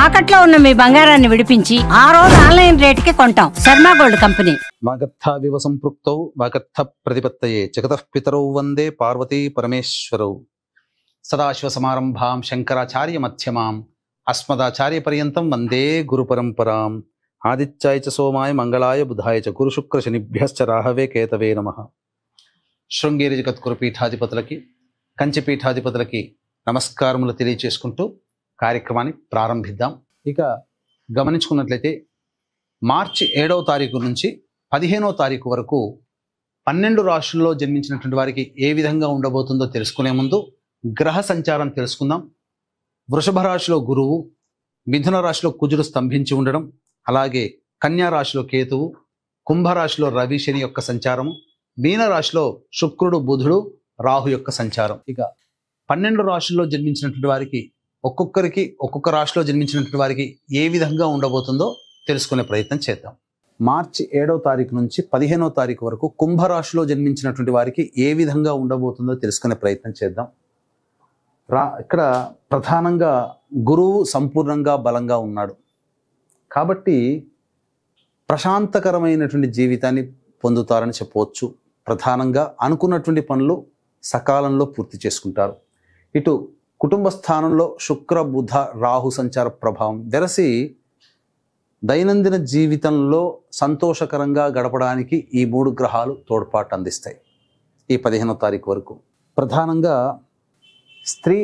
తాకట్లో ఉన్న మీ బంగారాన్ని విడిపించి ఆ రోజు ఆన్లైన్ రేటుకి కొంటాం. Sharma gold company. వాగర్థావివ సంపృక్తౌ వాగర్థ ప్రతిపత్తయే జగతః పితరౌ వందే పార్వతీ పరమేశ్వరౌ. సదాశివ సమారంభాం శంకరాచార్య మధ్యమాం అస్మదాచార్య పర్యంతం వందే గురు పరంపరాం. ఆదిత్యాయ చ సోమాయ మంగళాయ బుధాయ చ గురు శుక్ర శనిభ్యశ్చ రాహవే కేతవే నమః. శృంగేరి జగద్గురు పీఠాధిపతులకి కంచి పీఠాధిపతులకి నమస్కారములు తెలియచేసుకుంటూ కార్యక్రమాన్ని ప్రారంభిద్దాం. ఇక గమనించుకున్నట్లయితే మార్చి 7వ తారీఖు నుంచి 15వ తారీఖు వరకు 12 రాశుల్లో జన్మించినటువంటి వారికి ఏ విధంగా ఉండబోతుందో తెలుసుకునే ముందు గ్రహ సంచారం తెలుసుకుందాం. వృషభ రాశిలో గురువు, మిథున రాశిలో కుజుడు స్తంభించి ఉండడం, అలాగే కన్యా రాశిలో కేతువు, కుంభరాశిలో రవి శని యొక్క సంచారము, మీన రాశిలో శుక్రుడు బుధుడు రాహు యొక్క సంచారం. ఇక 12 రాశుల్లో జన్మించినటువంటి వారికి ఒక్కొక్కరికి ఒక్కొక్క రాశిలో జన్మించినటువంటి వారికి ఏ విధంగా ఉండబోతుందో తెలుసుకునే ప్రయత్నం చేద్దాం. మార్చి 7వ తారీఖు నుంచి 15వ తారీఖు వరకు కుంభరాశిలో జన్మించినటువంటి వారికి ఏ విధంగా ఉండబోతుందో తెలుసుకునే ప్రయత్నం చేద్దాం. ఇక్కడ ప్రధానంగా గురువు సంపూర్ణంగా బలంగా ఉన్నాడు కాబట్టి ప్రశాంతకరమైనటువంటి జీవితాన్ని పొందుతారని చెప్పవచ్చు. ప్రధానంగా అనుకున్నటువంటి పనులు సకాలంలో పూర్తి చేసుకుంటారు. ఇటు కుటుంబ స్థానంలో శుక్ర బుధ రాహు సంచార ప్రభావం వెరసి దైనందిన జీవితంలో సంతోషకరంగా గడపడానికి ఈ 3 గ్రహాలు తోడ్పాటు అందిస్తాయి. ఈ 15వ తారీఖు వరకు ప్రధానంగా స్త్రీ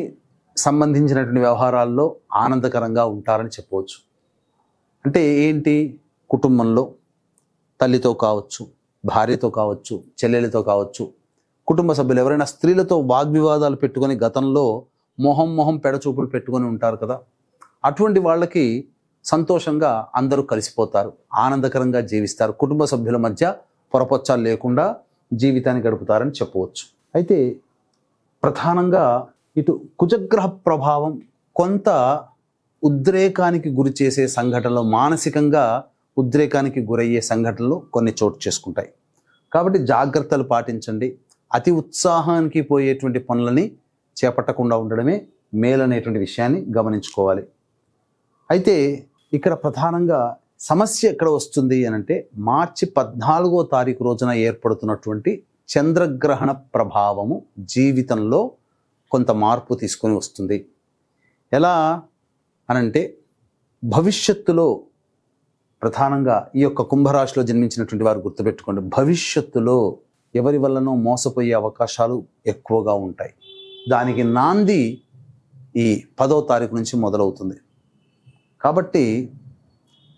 సంబంధించినటువంటి వ్యవహారాల్లో ఆనందకరంగా ఉంటారని చెప్పవచ్చు. అంటే ఏంటి, కుటుంబంలో తల్లితో కావచ్చు, భార్యతో కావచ్చు, చెల్లెలతో కావచ్చు, కుటుంబ సభ్యులు ఎవరైనా స్త్రీలతో వాగ్వివాదాలు పెట్టుకొని గతంలో మొహం పెడచూపులు పెట్టుకొని ఉంటారు కదా, అటువంటి వాళ్ళకి సంతోషంగా అందరూ కలిసిపోతారు, ఆనందకరంగా జీవిస్తారు, కుటుంబ సభ్యుల మధ్య పొరపచ్చాలు లేకుండా జీవితాన్ని గడుపుతారని చెప్పవచ్చు. అయితే ప్రధానంగా ఇటు కుజగ్రహ ప్రభావం కొంత ఉద్రేకానికి గురి చేసే సంఘటనలు, మానసికంగా ఉద్రేకానికి గురయ్యే సంఘటనలు కొన్ని చోటు చేసుకుంటాయి. కాబట్టి జాగ్రత్తలు పాటించండి. అతి ఉత్సాహానికి పోయేటువంటి పనులని చేపట్టకుండా ఉండడమే మేలనేటువంటి విషయాన్ని గమనించుకోవాలి. అయితే ఇక్కడ ప్రధానంగా సమస్య ఎక్కడ వస్తుంది అనంటే మార్చి 14వ తారీఖు రోజున ఏర్పడుతున్నటువంటి చంద్రగ్రహణ ప్రభావము జీవితంలో కొంత మార్పు తీసుకొని వస్తుంది. ఎలా అనంటే భవిష్యత్తులో ప్రధానంగా ఈ యొక్క కుంభరాశిలో జన్మించినటువంటి వారు గుర్తుపెట్టుకోండి, భవిష్యత్తులో ఎవరి వల్లనో మోసపోయే అవకాశాలు ఎక్కువగా ఉంటాయి. దానికి నాంది ఈ 10వ తారీఖు నుంచి మొదలవుతుంది. కాబట్టి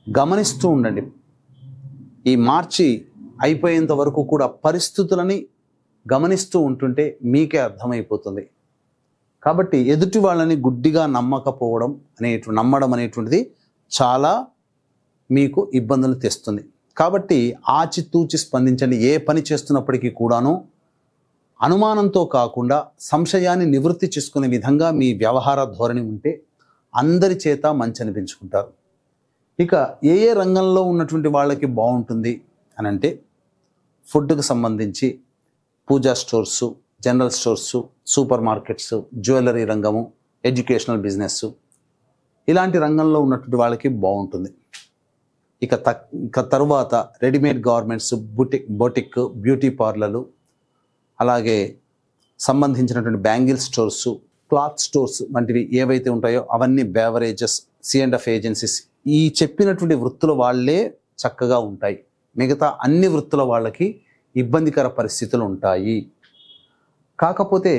గమనిస్తూ ఉండండి. ఈ మార్చి అయిపోయేంత వరకు కూడా పరిస్థితులని గమనిస్తూ ఉంటుంటే మీకే అర్థమైపోతుంది. కాబట్టి ఎదుటి వాళ్ళని గుడ్డిగా నమ్మడం అనేటువంటిది చాలా మీకు ఇబ్బందులు తెస్తుంది. కాబట్టి ఆచితూచి స్పందించండి. ఏ పని చేస్తున్నప్పటికీ కూడాను అనుమానంతో కాకుండా సంశయాన్ని నివృత్తి చేసుకునే విధంగా మీ వ్యవహార ధోరణి ఉంటే అందరి చేత మంచి అనిపించుకుంటారు. ఇక ఏ రంగంలో ఉన్నటువంటి వాళ్ళకి బాగుంటుంది అని అంటే ఫుడ్కి సంబంధించి puja stores, general stores, super markets, jewellery రంగము, ఎడ్యుకేషనల్ బిజినెస్, ఇలాంటి రంగంలో ఉన్నటువంటి వాళ్ళకి బాగుంటుంది. ఇక తరువాత రెడీమేడ్ గార్మెంట్స్, బొటిక్, బ్యూటీ పార్లర్లు, అలాగే సంబంధించినటువంటి బ్యాంగిల్ స్టోర్సు, క్లాత్ స్టోర్స్ వంటివి ఏవైతే ఉంటాయో అవన్నీ, బేవరేజెస్, C&F ఏజెన్సీస్, ఈ చెప్పినటువంటి వృత్తుల వాళ్ళే చక్కగా ఉంటాయి. మిగతా అన్ని వృత్తుల వాళ్ళకి ఇబ్బందికర పరిస్థితులు ఉంటాయి. కాకపోతే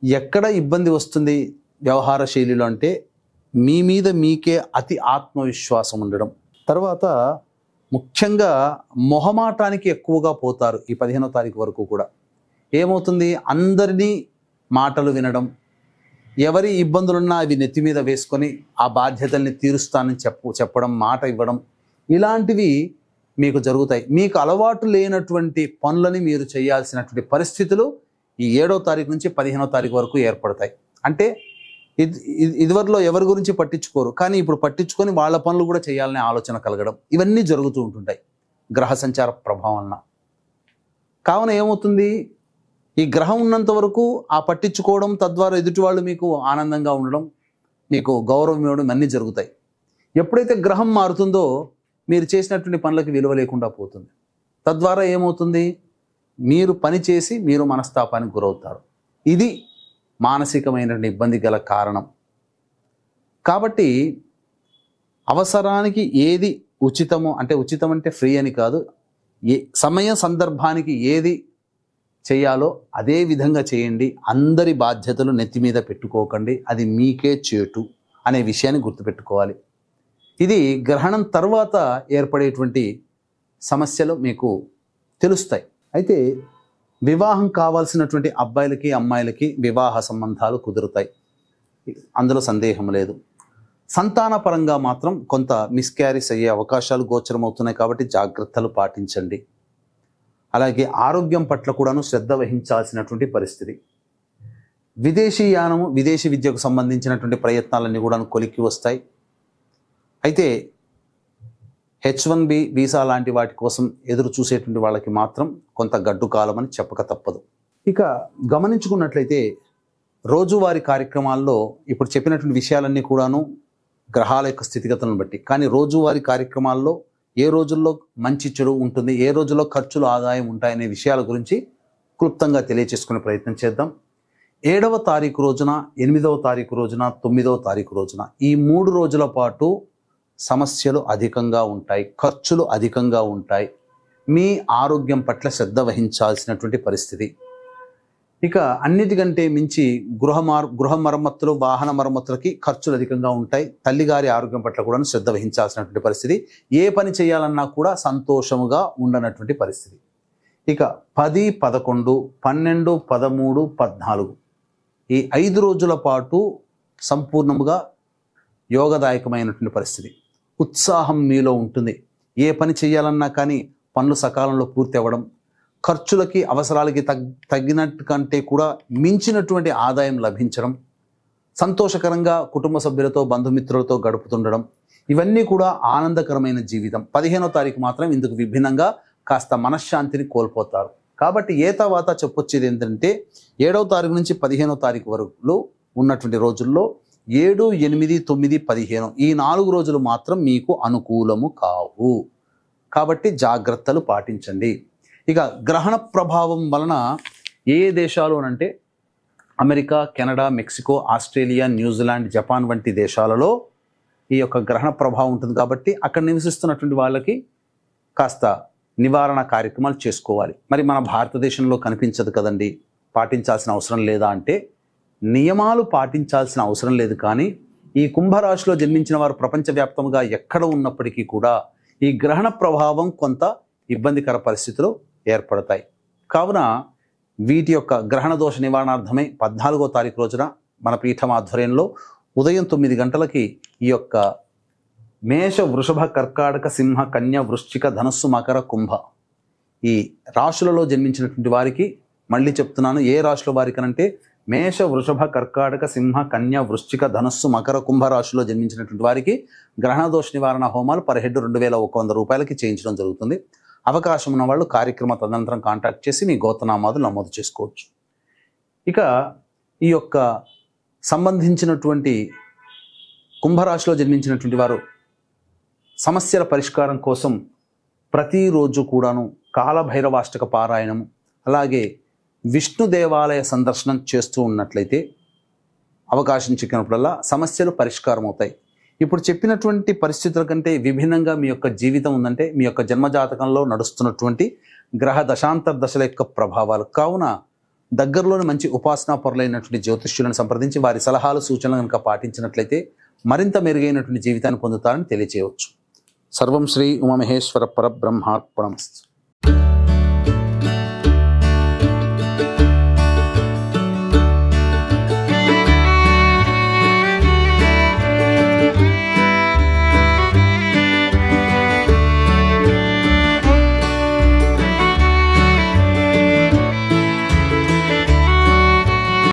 ఎక్కడ ఇబ్బంది వస్తుంది వ్యవహార శైలిలో అంటే మీ మీద మీకే అతి ఆత్మవిశ్వాసం ఉండడం, తర్వాత ముఖ్యంగా మొహమాటానికి ఎక్కువగా పోతారు. ఈ 15వ తారీఖు వరకు కూడా ఏమవుతుంది, అందరినీ మాటలు వినడం, ఎవరి ఇబ్బందులున్నా అవి నెత్తి మీద వేసుకొని ఆ బాధ్యతల్ని తీరుస్తానని చెప్పడం, మాట ఇవ్వడం, ఇలాంటివి మీకు జరుగుతాయి. మీకు అలవాటు లేనటువంటి పనులని మీరు చేయాల్సినటువంటి పరిస్థితులు ఈ 7వ తారీఖు నుంచి 15వ తారీఖు వరకు ఏర్పడతాయి. అంటే ఇదివరలో ఎవరి గురించి పట్టించుకోరు, కానీ ఇప్పుడు పట్టించుకొని వాళ్ళ పనులు కూడా చేయాలనే ఆలోచన కలగడం, ఇవన్నీ జరుగుతూ ఉంటుంటాయి గ్రహ సంచార ప్రభావం వలన. కావున ఏమవుతుంది, ఈ గ్రహం ఉన్నంత వరకు ఆ పట్టించుకోవడం, తద్వారా ఎదుటి వాళ్ళు మీకు ఆనందంగా ఉండడం, మీకు గౌరవం ఇవ్వడం అన్నీ జరుగుతాయి. ఎప్పుడైతే గ్రహం మారుతుందో మీరు చేసినటువంటి పనులకు విలువ లేకుండా పోతుంది. తద్వారా ఏమవుతుంది, మీరు పని చేసి మీరు మనస్తాపానికి గురవుతారు. ఇది మానసికమైనటువంటి ఇబ్బంది గల కారణం. కాబట్టి అవసరానికి ఏది ఉచితమో, అంటే ఉచితం అంటే ఫ్రీ అని కాదు, సమయ సందర్భానికి ఏది చేయాలో అదే విధంగా చేయండి. అందరి బాధ్యతలు నెత్తి మీద పెట్టుకోకండి, అది మీకే చేటు అనే విషయాన్ని గుర్తుపెట్టుకోవాలి. ఇది గ్రహణం తర్వాత ఏర్పడేటువంటి సమస్యలు మీకు తెలుస్తాయి. అయితే వివాహం కావాల్సినటువంటి అబ్బాయిలకి అమ్మాయిలకి వివాహ సంబంధాలు కుదురుతాయి, అందులో సందేహం లేదు. సంతానపరంగా మాత్రం కొంత మిస్క్యారీస్ అయ్యే అవకాశాలు గోచరమవుతున్నాయి, కాబట్టి జాగ్రత్తలు పాటించండి. అలాగే ఆరోగ్యం పట్ల కూడాను శ్రద్ధ వహించాల్సినటువంటి పరిస్థితి. విదేశీయానము, విదేశీ విద్యకు సంబంధించినటువంటి ప్రయత్నాలన్నీ కూడా కొలిక్కి వస్తాయి. అయితే H1B వీసా లాంటి వాటి కోసం ఎదురు చూసేటువంటి వాళ్ళకి మాత్రం కొంత గడ్డు కాలం అని చెప్పక తప్పదు. ఇక గమనించుకున్నట్లయితే రోజువారీ కార్యక్రమాల్లో ఇప్పుడు చెప్పినటువంటి విషయాలన్నీ కూడాను గ్రహాల యొక్క స్థితిగతులను బట్టి, కానీ రోజువారీ కార్యక్రమాల్లో ఏ రోజుల్లో మంచి చెడు ఉంటుంది, ఏ రోజుల్లో ఖర్చులు ఆదాయం ఉంటాయనే విషయాల గురించి క్లుప్తంగా తెలియచేసుకునే ప్రయత్నం చేద్దాం. 7వ తారీఖు రోజున, 8వ తారీఖు రోజున, 9వ తారీఖు రోజున ఈ 3 రోజుల పాటు సమస్యలు అధికంగా ఉంటాయి, ఖర్చులు అధికంగా ఉంటాయి. మీ ఆరోగ్యం పట్ల శ్రద్ధ వహించాల్సినటువంటి పరిస్థితి. ఇక అన్నిటికంటే మించి గృహ మరమ్మతులు, వాహన మరమ్మతులకి ఖర్చులు అధికంగా ఉంటాయి. తల్లిగారి ఆరోగ్యం పట్ల కూడా శ్రద్ధ వహించాల్సినటువంటి పరిస్థితి. ఏ పని చేయాలన్నా కూడా సంతోషముగా ఉండనటువంటి పరిస్థితి. ఇక 10, 11, 12, 13, 14 ఈ 5 రోజుల పాటు సంపూర్ణముగా యోగదాయకమైనటువంటి పరిస్థితి. ఉత్సాహం మీలో ఉంటుంది. ఏ పని చేయాలన్నా కానీ పనులు సకాలంలో పూర్తి అవ్వడం, ఖర్చులకి అవసరాలకి తగ్గినట్టు కంటే కూడా మించినటువంటి ఆదాయం లభించడం, సంతోషకరంగా కుటుంబ సభ్యులతో బంధుమిత్రులతో గడుపుతుండడం, ఇవన్నీ కూడా ఆనందకరమైన జీవితం. 15వ తారీఖు మాత్రం ఇందుకు విభిన్నంగా కాస్త మనశ్శాంతిని కోల్పోతారు. కాబట్టి ఏ తర్వాత చెప్పొచ్చేది ఏంటంటే 7వ తారీఖు నుంచి 15వ తారీఖు వరకు ఉన్నటువంటి రోజుల్లో 7, 8, 9, 15 ఈ 4 రోజులు మాత్రం మీకు అనుకూలము కావు. కాబట్టి జాగ్రత్తలు పాటించండి. ఇక గ్రహణ ప్రభావం వలన ఏ దేశాలు అంటే America, Canada, Mexico, Australia, New Zealand, Japan వంటి దేశాలలో ఈ యొక్క గ్రహణ ప్రభావం ఉంటుంది. కాబట్టి అక్కడ నివసిస్తున్నటువంటి వాళ్ళకి కాస్త నివారణ కార్యక్రమాలు చేసుకోవాలి. మరి మన భారతదేశంలో కనిపించదు కదండి, పాటించాల్సిన అవసరం లేదా అంటే నియమాలు పాటించాల్సిన అవసరం లేదు. కానీ ఈ కుంభరాశిలో జన్మించిన వారు ప్రపంచవ్యాప్తంగా ఎక్కడ ఉన్నప్పటికీ కూడా ఈ గ్రహణ ప్రభావం కొంత ఇబ్బందికర పరిస్థితులు ఏర్పడతాయి. కావున వీటి యొక్క గ్రహణ దోష నివారణార్థమై 14వ తారీఖు రోజున మన పీఠం ఆధ్వర్యంలో ఉదయం 9 గంటలకి ఈ యొక్క మేష, వృషభ, కర్కాటక, సింహ, కన్య, వృశ్చిక, ధనస్సు, మకర, కుంభ ఈ రాశులలో జన్మించినటువంటి వారికి, మళ్ళీ చెప్తున్నాను, ఏ రాశుల వారికనంటే మేష, వృషభ, కర్కాటక, సింహ, కన్య, వృశ్చిక, ధనస్సు, మకర, కుంభ రాశిలో జన్మించినటువంటి వారికి గ్రహణ దోష నివారణ హోమాలు పర్ హెడ్ 2100 రూపాయలకి చేయించడం జరుగుతుంది. అవకాశం ఉన్న వాళ్ళు కార్యక్రమ తదనంతరం కాంటాక్ట్ చేసి మీ గోత్రనామాలు నమోదు చేసుకోవచ్చు. ఇక ఈ యొక్క సంబంధించినటువంటి కుంభరాశిలో జన్మించినటువంటి వారు సమస్యల పరిష్కారం కోసం ప్రతిరోజు కూడాను కాలభైరవాష్టక పారాయణం, అలాగే విష్ణు దేవాలయ సందర్శనం చేస్తూ ఉన్నట్లయితే అవకాశం చిక్కినప్పుడల్లా సమస్యలు పరిష్కారం అవుతాయి. ఇప్పుడు చెప్పినటువంటి పరిస్థితుల కంటే విభిన్నంగా మీ యొక్క జీవితం ఉందంటే మీ యొక్క జన్మజాతకంలో నడుస్తున్నటువంటి గ్రహ దశాంతర దశల యొక్క ప్రభావాలు. కావున దగ్గరలోని మంచి ఉపాసనా పరులైనటువంటి జ్యోతిష్యులను సంప్రదించి వారి సలహాలు, సూచనలు కనుక పాటించినట్లయితే మరింత మెరుగైనటువంటి జీవితాన్ని పొందుతారని తెలియచేయవచ్చు. సర్వం శ్రీ ఉమామహేశ్వర పరబ్రహ్మార్పణమస్తు.